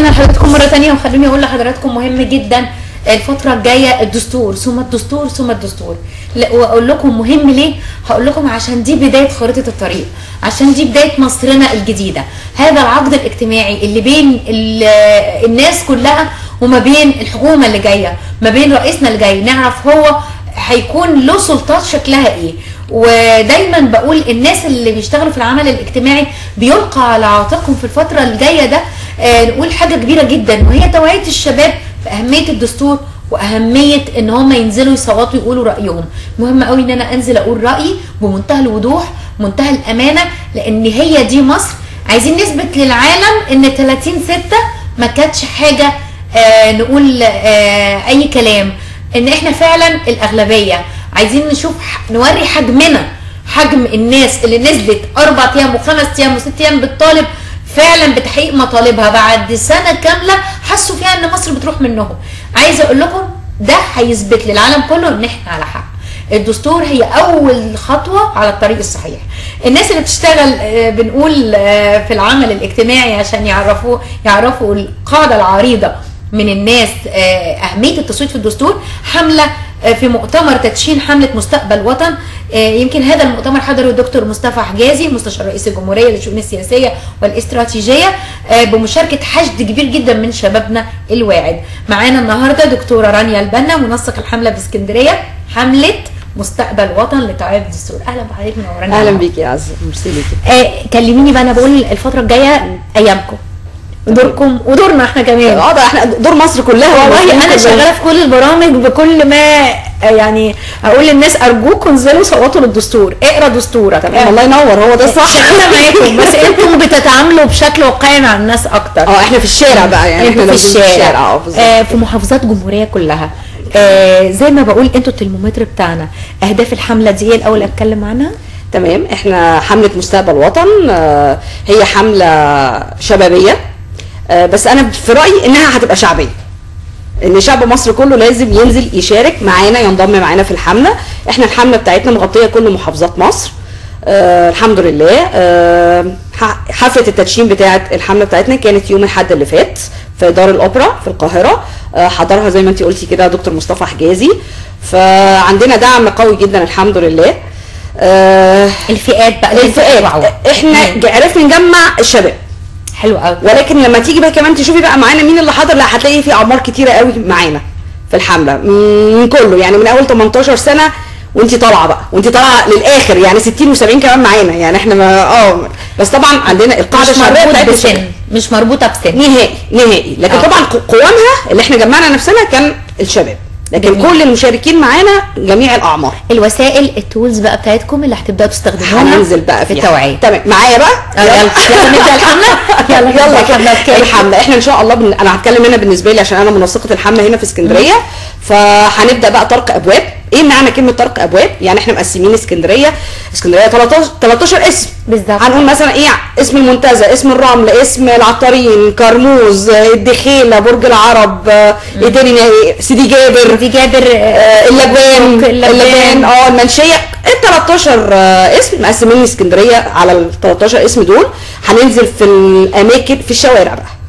رجعنا لحضراتكم مره ثانيه، وخلوني اقول لحضراتكم مهم جدا الفتره الجايه الدستور ثم الدستور ثم الدستور. واقول لكم مهم ليه؟ هقول لكم عشان دي بدايه خريطه الطريق، عشان دي بدايه مصرنا الجديده، هذا العقد الاجتماعي اللي بين الناس كلها وما بين الحكومه اللي جايه، ما بين رئيسنا اللي جاي، نعرف هو هيكون له سلطات شكلها ايه. ودايما بقول الناس اللي بيشتغلوا في العمل الاجتماعي بيلقى على عاتقهم في الفتره الجايه ده نقول حاجه كبيره جدا، وهي توعيه الشباب باهميه الدستور واهميه ان هم ينزلوا يصوتوا يقولوا رايهم. مهم قوي ان انا انزل اقول رايي بمنتهى الوضوح، منتهى الامانه، لان هي دي مصر. عايزين نثبت للعالم ان 30/6 ما كانتش حاجه نقول اي كلام، ان احنا فعلا الاغلبيه. عايزين نشوف نوري حجمنا، حجم الناس اللي نزلت 4 ايام و5 ايام و6 ايام بتطالب فعلا بتحقيق مطالبها بعد سنه كامله حسوا فيها ان مصر بتروح منهم. عايزه اقول لكم ده هيثبت للعالم كله ان احنا على حق. الدستور هي اول خطوه على الطريق الصحيح. الناس اللي بتشتغل بنقول في العمل الاجتماعي عشان يعرفوا القاعده العريضه من الناس اهميه التصويت في الدستور، حمله في مؤتمر تدشين حمله مستقبل وطن. يمكن هذا المؤتمر حضره الدكتور مصطفى حجازي مستشار رئيس الجمهوريه للشؤون السياسيه والاستراتيجيه بمشاركه حشد كبير جدا من شبابنا الواعد. معانا النهارده دكتوره رانيا البنا منسق الحمله باسكندريه، حمله مستقبل وطن لتوعيه الدستور. اهلا بحضرتك منورانا. اهلا بيكي يا عزه، ميرسي ليكي. كلميني بقى، انا بقول الفتره الجايه ايامكم ودوركم ودورنا احنا كمان. ده احنا دور مصر كلها والله. انا شغاله في كل البرامج بكل ما يعني اقول للناس ارجوكم انزلوا صوتوا للدستور، اقرا دستورك. الله ينور، هو ده الصح. شغاله معاكم، بس انتم بتتعاملوا بشكل واقعي مع الناس اكتر. احنا في الشارع بقى، يعني احنا في الشارع في محافظات الجمهوريه كلها. زي ما بقول انتوا الترمومتر بتاعنا. اهداف الحمله دي ايه الاول اتكلم عنها؟ تمام. احنا حمله مستقبل وطن هي حمله شبابيه، بس انا في رايي انها هتبقى شعبيه، ان شعب مصر كله لازم ينزل يشارك معانا، ينضم معانا في الحمله. احنا الحمله بتاعتنا مغطيه كل محافظات مصر الحمد لله. حفله التدشين بتاعه الحمله بتاعتنا كانت يوم الاحد اللي فات في دار الاوبرا في القاهره، حضرها زي ما انت قلتي كده دكتور مصطفى حجازي. فعندنا دعم قوي جدا الحمد لله. الفئات بقى، الفئات احنا عرفنا نجمع الشباب، حلو قوي. ولكن لما تيجي بقى كمان تشوفي بقى معانا مين اللي حاضر، لا هتلاقي في اعمار كتيره قوي معانا في الحمله، من كله يعني، من اول 18 سنه وانت طالعه بقى، وانت طالعه للاخر، يعني 60 و70 كمان معانا، يعني احنا ما بس طبعا عندنا القاعده الشعبيه بتاعتنا مش مربوطه بسن نهائي. لكن طبعا قوامها اللي احنا جمعنا نفسنا كان الشباب، لكن جميل. كل المشاركين معانا جميع الاعمار. الوسائل التولز بقى بتاعتكم اللي هتبداوا تستخدموها هننزل بقى في التوعيه. تمام معايا بقى. يلا نبدا الحمله. يلا الحمله. احنا ان شاء الله انا هتكلم هنا بالنسبه لي عشان انا منسقه الحمله هنا في اسكندريه. فهنبدا بقى طرق ابواب. ايه معنى كلمه طرق ابواب؟ يعني احنا مقسمين اسكندريه 13 اسم بالظبط. هنقول مثلا ايه؟ اسم المنتزه، اسم الرمل، اسم العطارين، كرموز، الدخيله، برج العرب، ايه تاني، سيدي جابر، اللبان، المنشيه. ال 13 اسم مقسمين اسكندريه على ال 13 اسم دول. هننزل في الاماكن، في الشوارع بقى،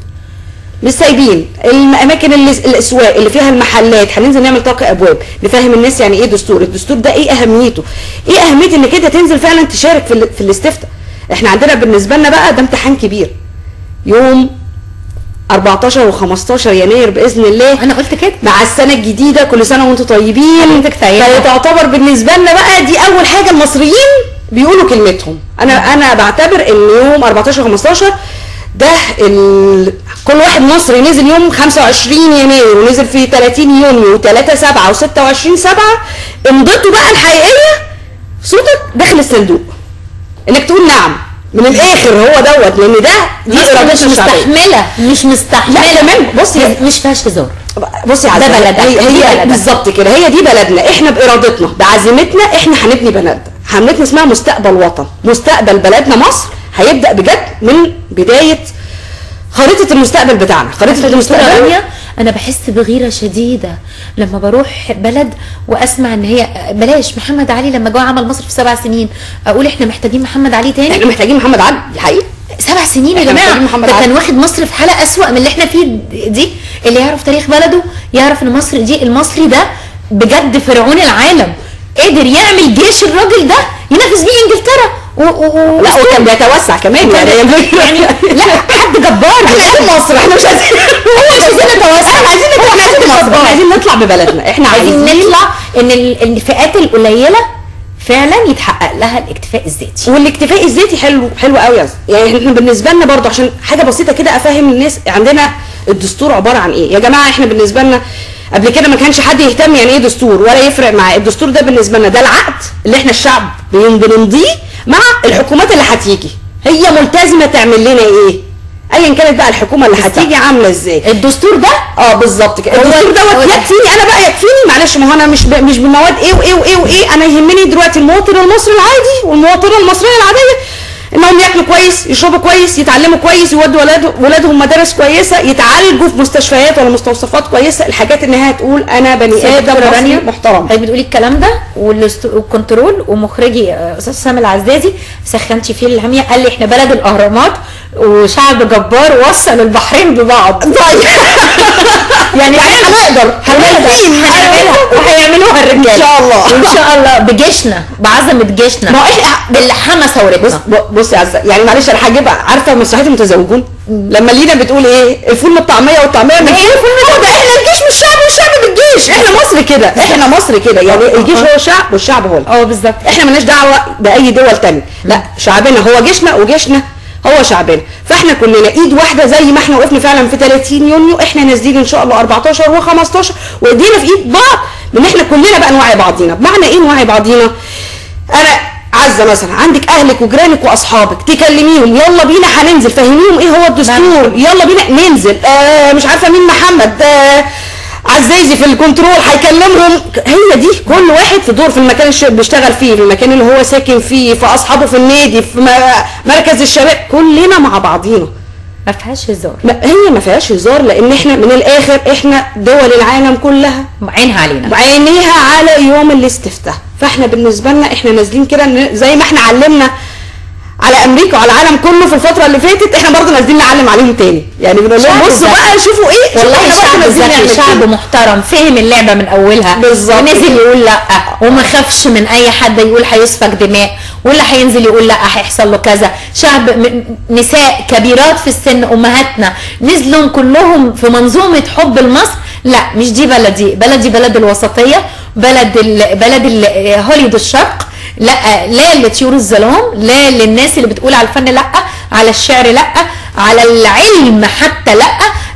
مش سايبين الاماكن الاسواق اللي فيها المحلات. هننزل نعمل طرق ابواب، نفهم الناس يعني ايه دستور، الدستور ده ايه اهميته، ايه اهميه انك انت تنزل فعلا تشارك في الاستفتاء. احنا عندنا بالنسبه لنا بقى ده امتحان كبير، يوم 14 و15 يناير باذن الله. انا قلت كده مع السنه الجديده، كل سنه وانتم طيبين. فتعتبر بالنسبه لنا بقى دي اول حاجه المصريين بيقولوا كلمتهم. انا بعتبر ان يوم 14 و15 ده كل واحد مصري نزل يوم 25 يناير ونزل في 30 يونيو و3/7 و26/7، امضته بقى الحقيقيه، صوتك داخل الصندوق، انك تقول نعم من الاخر. هو لان دي ارادتنا مش مستحمله. لا كمان بصي، مش فيهاش هزار. بصي يا عزيزي، هي بالظبط كده، هي دي بلدنا، احنا بارادتنا بعزيمتنا احنا هنبني بلدنا. حملتنا اسمها مستقبل وطن، مستقبل بلدنا مصر هيبدا بجد من بدايه خريطه المستقبل بتاعنا. خريطه المستقبل انا بحس بغيره شديده لما بروح بلد واسمع ان هي بلاش محمد علي لما جه عمل مصر في 7 سنين، اقول احنا محتاجين محمد علي تاني. احنا محتاجين محمد علي، دي حقيقه. 7 سنين يا جماعه، ده كان واخد مصر في حاله اسوأ من اللي احنا فيه دي. اللي يعرف تاريخ بلده يعرف ان مصر دي، المصري ده بجد فرعون العالم، قدر يعمل جيش الراجل ده ينافس بيه انجلترا لا وكان بيتوسع كمان يعني لا حد جبار. احنا عايزين مصر، احنا مش عايزين نتوسع، احنا عايزين نطلع ببلدنا، احنا عايزين نطلع ان الفئات القليله فعلا يتحقق لها الاكتفاء الذاتي. والاكتفاء الذاتي حلو قوي يعني احنا بالنسبه لنا برضه عشان حاجه بسيطه كده افهم الناس عندنا الدستور عباره عن ايه يا جماعه. احنا بالنسبه لنا قبل كده ما كانش حد يهتم يعني ايه دستور ولا يفرق معاه. الدستور ده بالنسبه لنا ده العقد اللي احنا الشعب بنمضيه مع الحكومات اللي هتيجي، هي ملتزمه تعمل لنا ايه ايا كانت بقى الحكومه اللي هتيجي عامله ازاي. الدستور ده بالظبط كده. الدستور دوت يكفيني انا بقى، يكفيني معلش، ما هو انا مش بمواد ايه وايه وايه وايه، انا يهمني دلوقتي المواطن المصري العادي والمواطنه المصريه العاديه انهم ياكلوا كويس، يشربوا كويس، يتعلموا كويس، يودوا ولادهم مدارس كويسه، يتعالجوا في مستشفيات ولا مستوصفات كويسه، الحاجات انها تقول انا بني ادم مصري محترم. طيب بتقولي الكلام ده والكنترول، ومخرجي استاذ سامي العزازي سخنتي فيه الهميه، قال لي احنا بلد الاهرامات وشعب جبار وصل البحرين ببعض. طيب يعني هنقدر هنعملها وهيعملوها الرجاله ان شاء الله، ان شاء الله بجيشنا، بعظمه جيشنا، باللحمه ثورتنا. بصي يا عزة، يعني معلش انا هجيبها، عارفه مسرحيه المتزوجون لما لينا بتقول ايه الفول من الطعميه والطعميه من الفول، ده احنا الجيش مش شعب والشعب بالجيش، احنا مصر كده، احنا مصر كده، يعني الجيش هو شعب والشعب هو بالظبط. احنا مالناش دعوه باي دول تانية، لا شعبنا هو جيشنا وجيشنا هو شعبنا. فاحنا كلنا ايد واحده زي ما احنا وقفنا فعلا في 30 يونيو، احنا نازلين ان شاء الله 14 و15 وايدينا في ايد بعض، ان احنا كلنا بقى نوعي بعضينا. بمعنى ايه نوعي بعضينا؟ انا عزة مثلا عندك اهلك وجيرانك واصحابك، تكلميهم يلا بينا هننزل، فهميهم ايه هو الدستور، يلا بينا ننزل. مش عارفه مين محمد عزازي في الكنترول هيكلمهم، هي دي كل واحد في دور في المكان اللي بيشتغل فيه، في المكان اللي هو ساكن فيه، في اصحابه في النادي، في مركز الشباب، كلنا مع بعضينا، ما فيهاش هزار. هي ما فيهاش هزار، لان احنا من الاخر احنا دول العالم كلها عينها علينا، عينيها على يوم الاستفتاء. فاحنا بالنسبه لنا احنا نازلين كده زي ما احنا علمنا على امريكا وعلى العالم كله في الفتره اللي فاتت، احنا برضه نازلين نعلم عليهم تاني، يعني بنقول لهم بصوا بقى شوفوا ايه. والله شعب محترم فهم اللعبه من اولها بالظبط، ونزل يقول لا وما خافش من اي حد يقول هيسفك دماء ولا هينزل يقول لا هيحصل له كذا. شعب نساء كبيرات في السن امهاتنا نزلوا كلهم في منظومه حب لمصر. لا مش دي بلدي، بلد الوسطيه، بلد هوليود الشرق، لا لطيور الظلام، لا للناس اللي بتقول على الفن لا، على الشعر لا، على العلم حتى لا.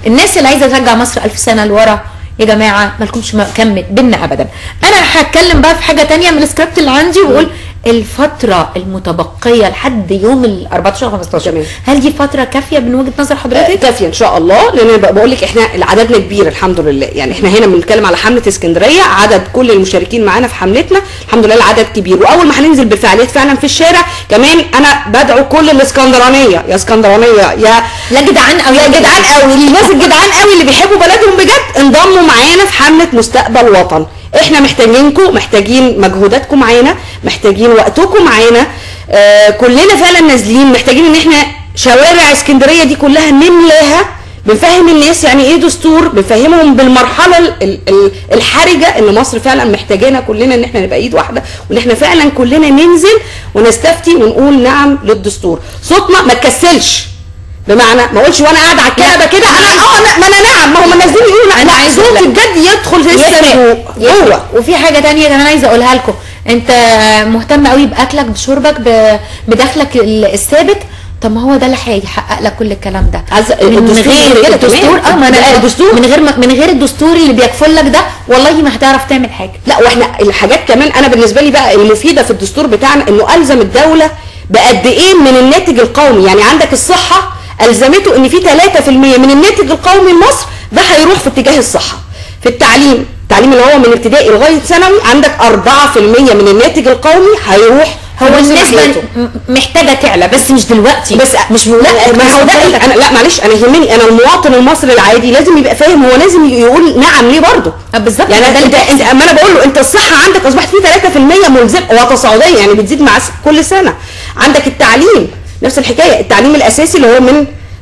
الناس اللي عايزه ترجع مصر 1000 سنه لورا يا جماعه مالكمش مكمل بينا ابدا. انا هتكلم بقى في حاجه تانية من السكريبت اللي عندي واقول الفتره المتبقيه لحد يوم ال 14 15 هل دي فتره كافيه من وجهه نظر حضرتك؟ كافيه ان شاء الله، لان انا بقول لك احنا عددنا كبير الحمد لله. يعني احنا هنا بنتكلم على حمله اسكندريه، عدد كل المشاركين معانا في حملتنا الحمد لله العدد كبير، واول ما هننزل بالفعاليات فعلا في الشارع كمان انا بدعو كل الاسكندرانيه، يا اسكندرانيه يا لا جدعان قوي، يا جدعان قوي، الناس الجدعان قوي اللي بيحبوا بلدهم بجد انضموا معانا في حمله مستقبل وطن. احنا محتاجينكم، محتاجين مجهوداتكم معانا، محتاجين وقتكم معانا. كلنا فعلا نازلين محتاجين ان احنا شوارع اسكندريه دي كلها نملاها، بنفهم الناس يعني ايه دستور، بنفهمهم بالمرحله الحرجه ان مصر فعلا محتاجانا كلنا، ان احنا نبقى ايد واحده، وان احنا فعلا كلنا ننزل ونستفتي ونقول نعم للدستور. صوتنا ما تكسلش، بمعنى ما اقولش وانا قاعده على الكنبه كده انا ما انا نعم، ما هم نازلين يقولوا انا عايز صوتي بجد يدخل في الصندوق جوه. وفي حاجه ثانيه كمان عايزه اقولها لكم، انت مهتم قوي باكلك بشربك بدخلك الثابت، طب ما هو ده اللي هيحقق لك كل الكلام ده من غير الدستور. ما انا الدستور من غير الدستور اللي بيكفل لك ده والله ما هتعرف تعمل حاجه. لا واحنا الحاجات كمان انا بالنسبه لي بقى المفيده في الدستور بتاعنا انه الزم الدوله بقد ايه من الناتج القومي. يعني عندك الصحه الزمته ان في 3% من الناتج القومي لمصر ده هيروح في اتجاه الصحه. في التعليم اللي هو من ابتدائي لغايه ثانوي عندك 4% من الناتج القومي هيروح. هو النسبه محتاجه تعلى بس مش دلوقتي، بس مش لا ما هو ده انا لا معلش انا يهمني انا المواطن المصري العادي لازم يبقى فاهم، هو لازم يقول نعم ليه برضه. بالظبط، يعني انت اما انا بقول له انت الصحه عندك اصبحت فيه 3% ملزم وتصاعديه، يعني بتزيد مع كل سنه. عندك التعليم نفس الحكايه. التعليم الاساسي اللي هو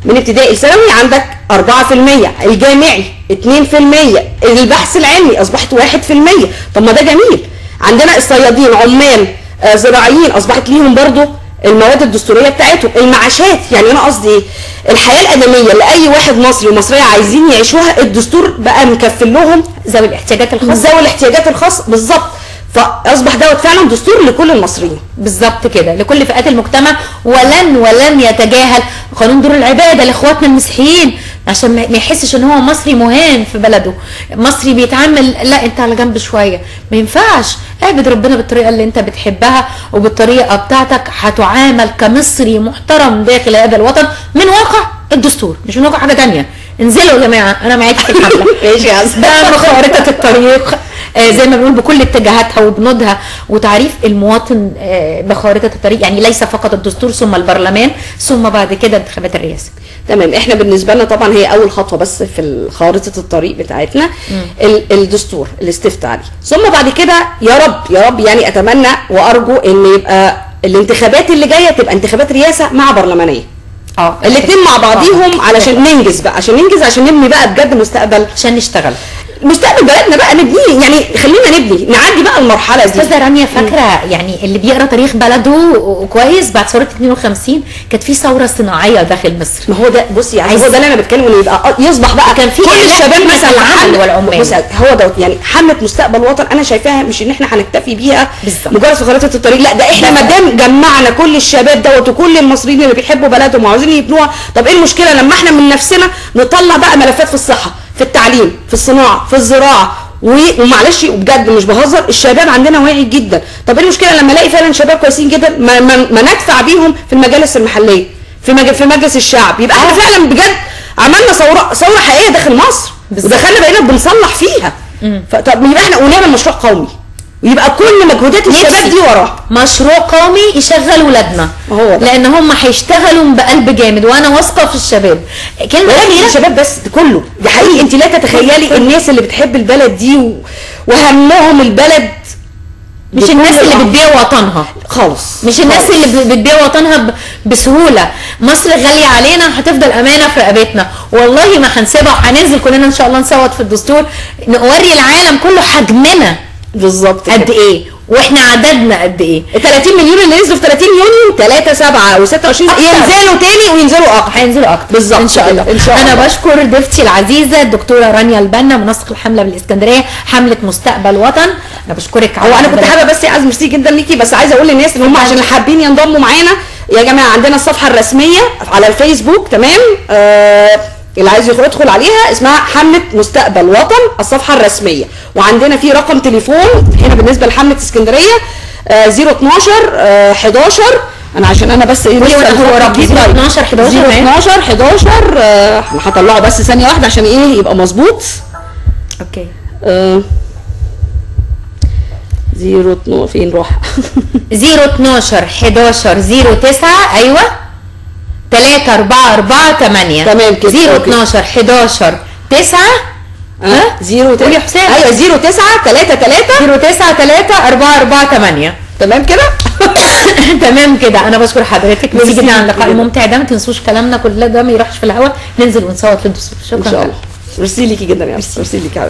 من ابتدائي لثانوي عندك 4%، الجامعي 2%، البحث العلمي اصبحت 1%. طب ما ده جميل. عندنا الصيادين، عمال، زراعيين، اصبحت ليهم برضو المواد الدستوريه بتاعتهم. المعاشات، يعني انا قصدي ايه؟ الحياه الادميه اللي اي واحد مصري ومصريه عايزين يعيشوها، الدستور بقى مكفل لهم ذوي الاحتياجات الخاصه. ذوي الاحتياجات الخاصه بالظبط. فاصبح دوت فعلا دستور لكل المصريين بالظبط كده، لكل فئات المجتمع. ولن يتجاهل قانون دور العباده لاخواتنا المسيحيين، عشان ما يحسش ان هو مصري مهان في بلده، مصري بيتعامل لا انت على جنب شويه. ما ينفعش. اعبد ربنا بالطريقه اللي انت بتحبها وبالطريقه بتاعتك، هتعامل كمصري محترم داخل هذا الوطن من واقع الدستور، مش من واقع حاجه ثانيه. انزلوا يا جماعه، انا معاكي في الحمله. ماشي يا أستاذ. ده خارطه الطريق زي ما بنقول بكل اتجاهاتها وبنودها، وتعريف المواطن بخارطه الطريق، يعني ليس فقط الدستور ثم البرلمان ثم بعد كده انتخابات الرئاسه. تمام. احنا بالنسبه لنا طبعا هي اول خطوه بس في خارطه الطريق بتاعتنا الدستور الاستفتاء عليه، ثم بعد كده يا رب يعني اتمنى وارجو ان يبقى الانتخابات اللي جايه تبقى انتخابات رئاسه مع برلمانيه. الاثنين مع بعضيهم علشان ننجز بقى، عشان نبني بقى بجد مستقبل، عشان نشتغل مستقبل بلدنا بقى، نبنيه. يعني خلينا نعدي بقى المرحله دي. استاذه رانيا فاكره يعني اللي بيقرا تاريخ بلده كويس، بعد ثوره 52 كانت في ثوره صناعيه داخل مصر. ما هو ده بصي يعني هو ده اللي انا بتكلم، انه يبقى يصبح بقى كان في كل الشباب مثلا العمل والعمال. بصي هو ده يعني حمله مستقبل وطن. انا شايفاها مش ان احنا هنكتفي بيها مجرد في خريطه الطريق، لا ده احنا ما دام جمعنا كل الشباب دوت وكل المصريين اللي بيحبوا بلدهم وعاوزين يبنوها، طب ايه المشكله لما احنا من نفسنا نطلع بقى ملفات في الصحه، في التعليم، في الصناعه، في الزراعه. ومعلش وبجد مش بهزر، الشباب عندنا واعي جدا. طب ايه المشكله لما الاقي فعلا شباب كويسين جدا ما ندفع بيهم في المجالس المحليه، في مجلس الشعب، يبقى احنا فعلا بجد عملنا ثوره حقيقيه داخل مصر، ودخلنا بقينا بنصلح فيها. طب يبقى احنا ونعمل مشروع قومي، ويبقى كل مجهودات الشباب دي وراه مشروع قومي يشغل ولادنا، لان هم هيشتغلوا بقلب جامد، وانا واثقه في الشباب. كلمه الشباب بس كله ده حقيقي. انت لا تتخيلي الناس اللي بتحب البلد دي وهمهم البلد، مش الناس اللي بتبيع وطنها خالص، مش الناس اللي بتبيع وطنها بسهوله. مصر غاليه علينا، هتفضل امانه في رقبتنا، والله ما هنسيبها. وهننزل كلنا ان شاء الله نصوت في الدستور، نوري العالم كله حجمنا بالظبط قد ايه، واحنا عددنا قد ايه. ال 30 مليون اللي نزلوا في 30 يونيو 3 7 و26 ينزلوا تاني وينزلوا اكتر، هينزلوا اكتر بالظبط ان شاء الله. انا بشكر ضيفتي العزيزه الدكتوره رانيا البنا، منسق الحمله بالاسكندريه، حمله مستقبل وطن. انا بشكرك. هو انا كنت حابه بس يا عز ميرسي جدا ليكي، بس عايزه اقول للناس ان هم عشان اللي حابين ينضموا معانا يا جماعه عندنا الصفحه الرسميه على الفيسبوك، تمام؟ اللي عايز يدخل عليها اسمها حمله مستقبل وطن الصفحه الرسميه، وعندنا في رقم تليفون هنا بالنسبه لحمله اسكندريه 012 11. انا عشان انا بس ايه هو رقم 012 11 انا هطلعه بس ثانيه واحده عشان ايه يبقى مظبوط. اوكي 012 فين روح 012 11 09 ايوه 3 4 4 8 تمام كده 012 11 9 قولي حسام. ايوه 09 3 3 09 3 4 4 8 تمام كده. تمام كده. انا بشكر حضرتك، ميرسي جدا على اللقاء الممتع ده. ما تنسوش كلامنا كل ده ما يروحش في الهواء، ننزل ونصوت للدستور. شكرا ان شاء الله. ميرسي ليكي جدا يا ميرسي ليكي.